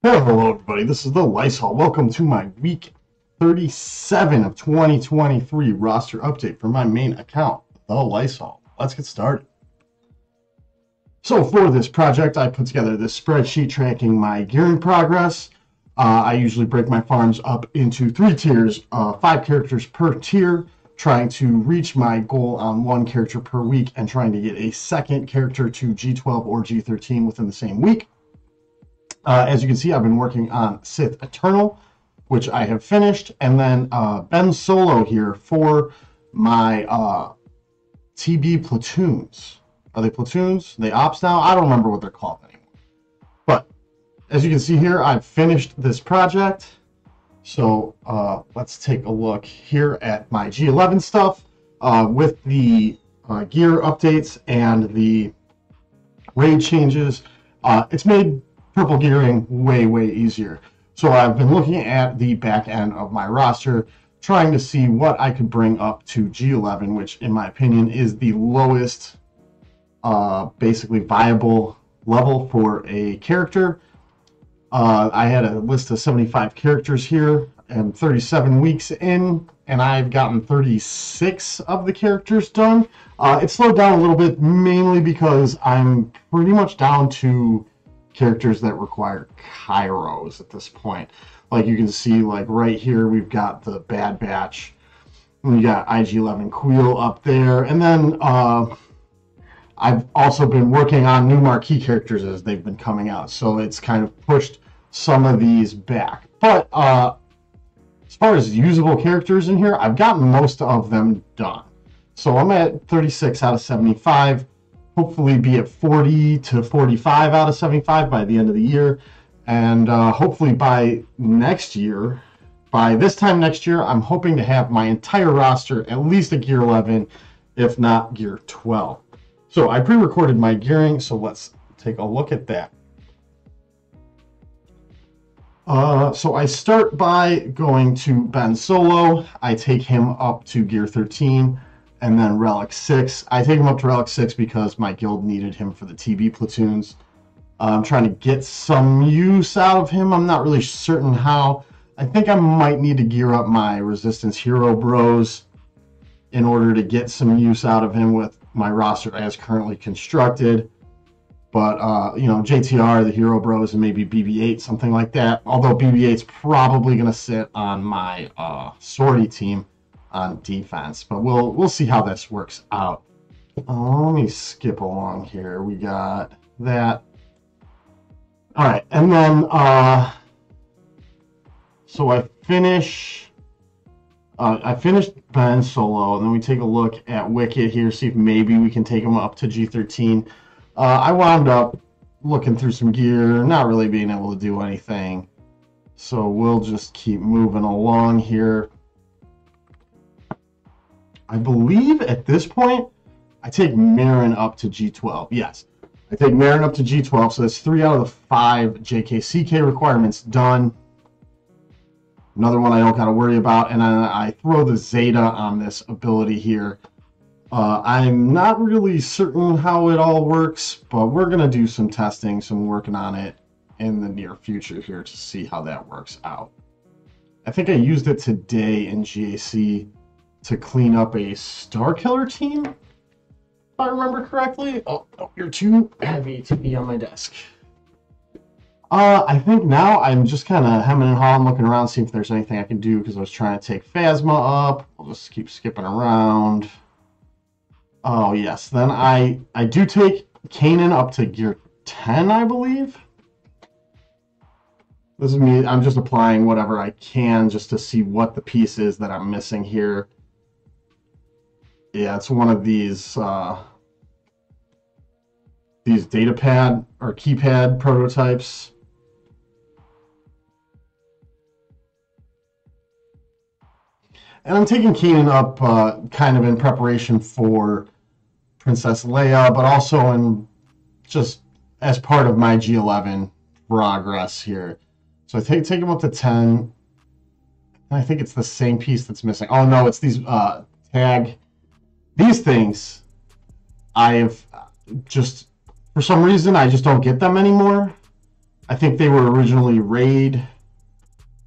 Hello, everybody. This is TheLisol. Welcome to my week 37 of 2023 roster update for my main account, TheLisol. Let's get started. So for this project, I put together this spreadsheet tracking my gearing progress. I usually break my farms up into 3 tiers, 5 characters per tier, trying to reach my goal on 1 character per week and trying to get a second character to G12 or G13 within the same week. As you can see, I've been working on Sith Eternal, which I have finished, and then Ben Solo here for my TB platoons. Are they platoons? Are they ops now? I don't remember what they're called anymore. But as you can see here, I've finished this project. So let's take a look here at my G11 stuff with the gear updates and the raid changes. It's made purple gearing way easier. So I've been looking at the back end of my roster, trying to see what I could bring up to G11, which in my opinion is the lowest basically viable level for a character. I had a list of 75 characters here and 37 weeks in, and I've gotten 36 of the characters done. It slowed down a little bit, mainly because I'm pretty much down to characters that require Kairos at this point. Like you can see, like right here, we've got the Bad Batch. We got IG-11 Queel up there. And then I've also been working on new marquee characters as they've been coming out. So it's kind of pushed some of these back. But as far as usable characters in here, I've gotten most of them done. So I'm at 36 out of 75. Hopefully be at 40 to 45 out of 75 by the end of the year. And hopefully by next year, by this time next year, I'm hoping to have my entire roster at least at Gear 11, if not Gear 12. So I pre-recorded my gearing, so let's take a look at that. So I start by going to Ben Solo. I take him up to Gear 13. And then Relic 6. I take him up to Relic 6 because my guild needed him for the TB platoons. I'm trying to get some use out of him. I'm not really certain how. I think I might need to gear up my Resistance Hero Bros in order to get some use out of him with my roster as currently constructed. But, you know, JTR, the Hero Bros, and maybe BB-8, something like that. Although BB-8's probably going to sit on my sortie team on defense, but we'll see how this works out. Let me skip along here. We got that. All right, and then so I finished Ben Solo, and then we take a look at Wicket here, see if maybe we can take him up to G13. I wound up looking through some gear, not really being able to do anything, so we'll just keep moving along here. I believe at this point, I take Marin up to G12. Yes, I take Marin up to G12, so that's 3 out of the 5 JKCK requirements done. Another one I don't got to worry about, and I throw the Zeta on this ability here. I'm not really certain how it all works, but we're going to do some testing, some working on it in the near future here to see how that works out. I think I used it today in GAC to clean up a Starkiller team, if I remember correctly. Oh, you're too heavy to be on my desk. I think now I'm just kind of hemming and hawing, looking around, see if there's anything I can do, because I was trying to take Phasma up. I'll just keep skipping around. Oh, yes. Then I do take Kanan up to Gear 10, I believe. This is me. I'm just applying whatever I can just to see what the piece is that I'm missing here. Yeah, it's one of these data pad or keypad prototypes. And I'm taking Kanan up kind of in preparation for Princess Leia, but also in just as part of my G11 progress here. So I take him up to 10. I think it's the same piece that's missing. Oh no, it's these tag. These things, I have just, for some reason, I just don't get them anymore. I think they were originally raid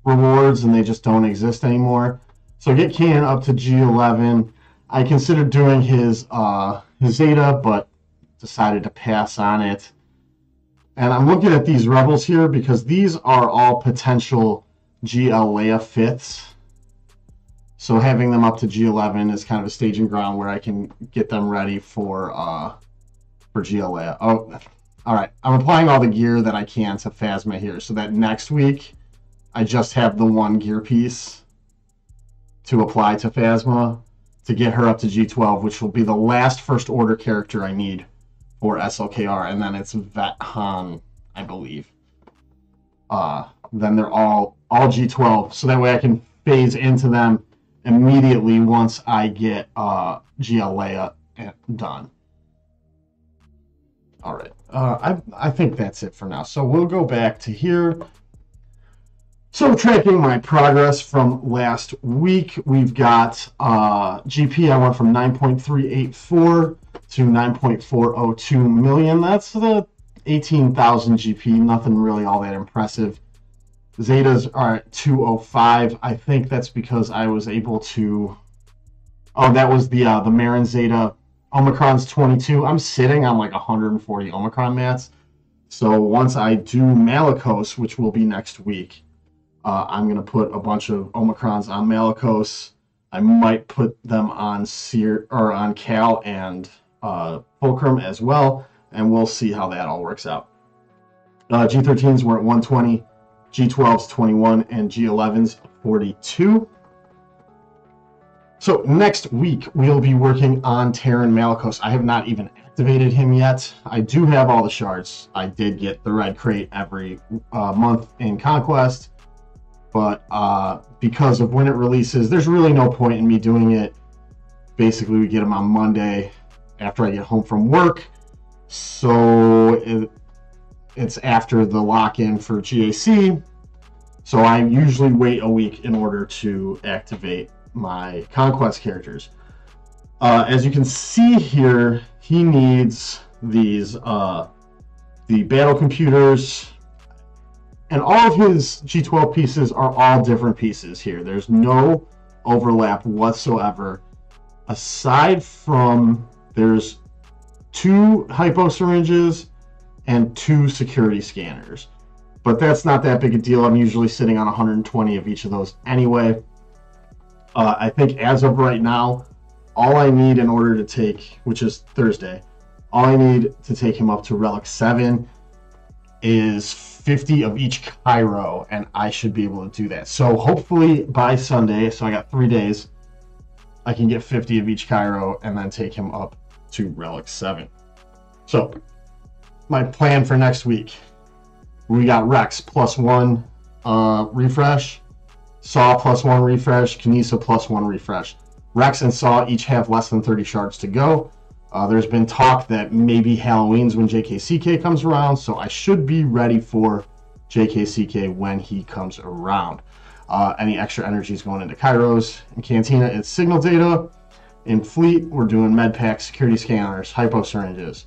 rewards and they just don't exist anymore. So get Kenan up to G11. I considered doing his Zeta, but decided to pass on it. And I'm looking at these Rebels here because these are all potential GL Leia fits. So having them up to G11 is kind of a staging ground where I can get them ready for GL Leia. Oh, all right. I'm applying all the gear that I can to Phasma here so that next week I just have the one gear piece to apply to Phasma to get her up to G12, which will be the last First Order character I need for SLKR, and then it's Vet Han, I believe. Then they're all G12, so that way I can phase into them immediately once I get GL Leia done. All right, I think that's it for now. So we'll go back to here. So tracking my progress from last week, we've got GP. I went from 9.384 to 9.402 million. That's the 18,000 GP. Nothing really all that impressive. Zetas are at 205. I think that's because I was able to. Oh, that was the Marin Zeta. Omicron's 22. I'm sitting on like 140 Omicron mats. So once I do Malicos, which will be next week, I'm going to put a bunch of Omicrons on Malicos. I might put them on on Cal and Fulcrum as well, and we'll see how that all works out. G13s were at 120, G12s 21, and G11s 42. So next week, we'll be working on Terran Malicos. I have not even activated him yet. I do have all the shards. I did get the red crate every month in Conquest. But because of when it releases, there's really no point in me doing it. Basically, we get them on Monday after I get home from work. So it's after the lock-in for GAC. So I usually wait a week in order to activate my Conquest characters. As you can see here, he needs these the battle computers. And all of his G12 pieces are all different pieces here. There's no overlap whatsoever. Aside from there's 2 hypo syringes and 2 security scanners. But that's not that big a deal. I'm usually sitting on 120 of each of those anyway. I think as of right now, all I need in order to take, which is Thursday, all I need to take him up to Relic 7 is 50 of each Cairo, and I should be able to do that. So hopefully by Sunday, so I got 3 days, I can get 50 of each Cairo and then take him up to Relic 7. So my plan for next week, we got Rex +1 refresh, Saw +1 refresh, Kinesa +1 refresh. Rex and Saw each have less than 30 shards to go. There's been talk that maybe Halloween's when JKCK comes around, so I should be ready for JKCK when he comes around. Any extra energy is going into Kairos. In Cantina, it's signal data. In Fleet, we're doing med packs, security scanners, hypo syringes.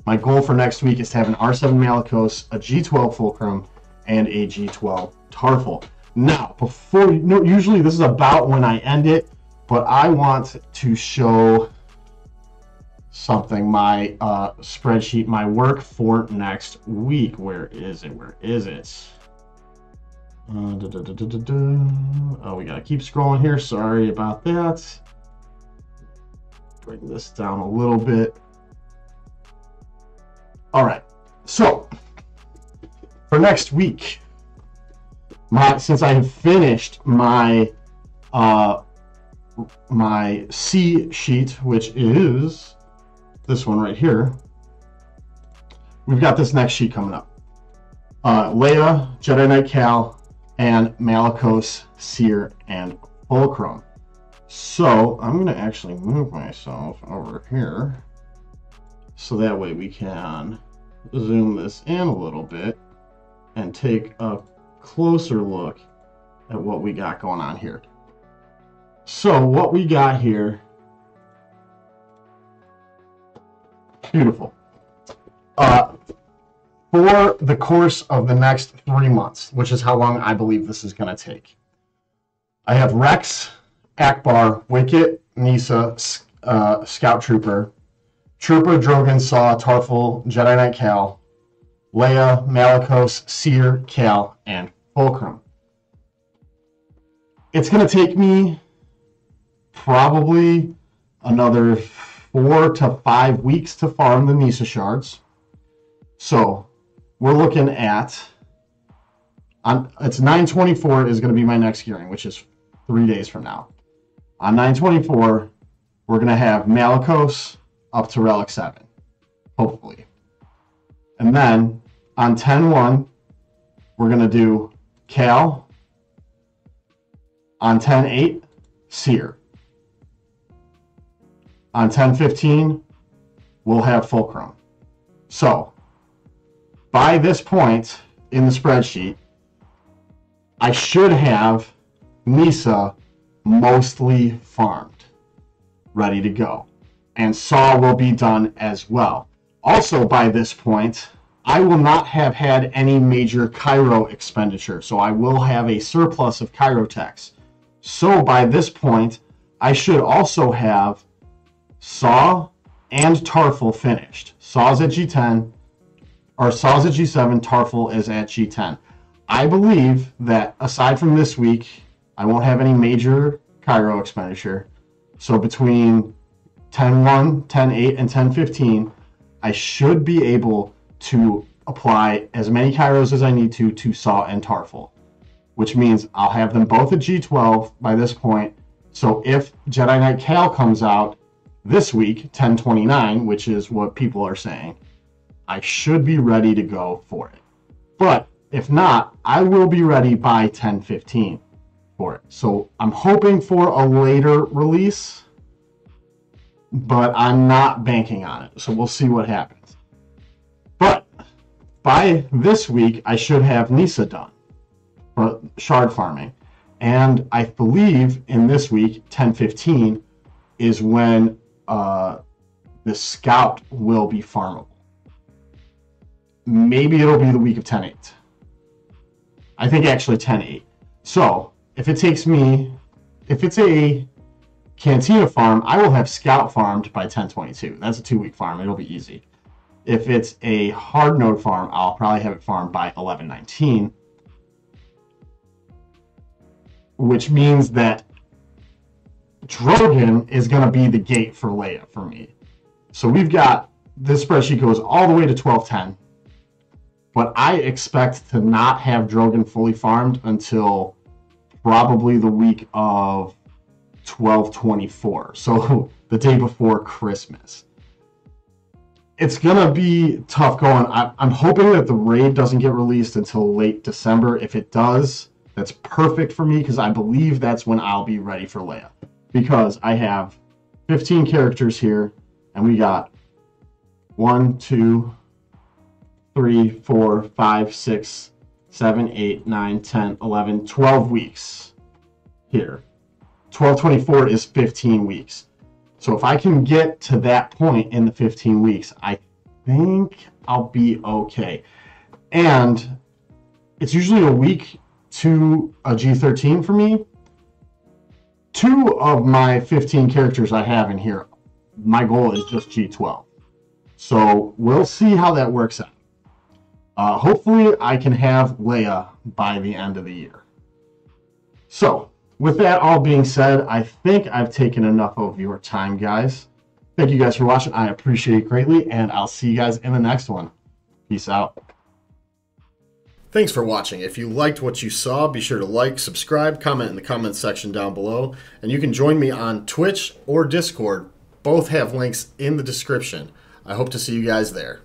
My goal for next week is to have an R7 Malicos, a G12 Fulcrum, and a G12 Tarful. Now, usually this is about when I end it, but I want to show something, my spreadsheet, my work for next week. Where is it? Oh, we gotta keep scrolling here. Sorry about that. Bring this down a little bit. All right, so for next week, since I have finished my my C sheet, which is this one right here, we've got this next sheet coming up. Leia, Jedi Knight Cal, and Malicos, Seer, and Fulcrum. So I'm going to actually move myself over here so that way we can zoom this in a little bit and take a closer look at what we got going on here. So what we got here, beautiful. for the course of the next 3 months, which is how long I believe this is going to take. I have Rex, Akbar, Wicket, Nisa, Scout Trooper, Drogon, Saw, Tarful, Jedi Knight Cal, Leia, Malicos, Seer, Cal, and Fulcrum. It's going to take me probably another 4 to 5 weeks to farm the Nisa shards. So we're looking at, it's 9/24 is going to be my next gearing, which is 3 days from now. On 9/24, we're going to have Malicos up to Relic 7, hopefully. And then on 10/1, we're going to do Cal. On 10/8, Seer. On 10/15, we'll have Fulcrum. So, by this point in the spreadsheet, I should have Nisa mostly farmed, ready to go. And Saw will be done as well. Also, by this point, I will not have had any major Cairo expenditure, so I will have a surplus of Cairo techs. So by this point, I should also have Saw and Tarful finished. Saw's at G10, or Saw's at G7, Tarful is at G10. I believe that aside from this week, I won't have any major Cairo expenditure. So between 10/1, 10/8, and 10/15, I should be able to apply as many Kairos as I need to Saw and Tarful, which means I'll have them both at G12 by this point. So if Jedi Knight Cal comes out this week, 10/29, which is what people are saying, I should be ready to go for it. But if not, I will be ready by 10/15 for it. So I'm hoping for a later release, but I'm not banking on it. So we'll see what happens. But by this week, I should have Nisa done for shard farming. And I believe in this week, 10/15, is when the Scout will be farmable. Maybe it'll be the week of 10/8. I think actually 10/8. So if it takes me, if it's a Cantina farm, I will have Scout farmed by 10/22. That's a 2-week farm. It'll be easy. If it's a hard node farm, I'll probably have it farmed by 11/19, which means that Drogon is going to be the gate for Leia for me. So we've got, this spreadsheet goes all the way to 12/10, but I expect to not have Drogon fully farmed until probably the week of 12/24, so the day before Christmas. It's gonna be tough going. I'm hoping that the raid doesn't get released until late December. If it does, that's perfect for me, because I believe that's when I'll be ready for Leia, because I have 15 characters here, and we got 1, 2, 3, 4, 5, 6, 7, 8, 9, 10, 11, 12 weeks here. 12/24 is 15 weeks. So if I can get to that point in the 15 weeks, I think I'll be okay. And it's usually a week to a G13 for me. 2 of my 15 characters I have in here, my goal is just G12. So we'll see how that works out. Hopefully I can have Leia by the end of the year. So with that all being said, I think I've taken enough of your time, guys. Thank you guys for watching. I appreciate it greatly, and I'll see you guys in the next one. Peace out. Thanks for watching. If you liked what you saw, be sure to like, subscribe, comment in the comments section down below, and you can join me on Twitch or Discord. Both have links in the description. I hope to see you guys there.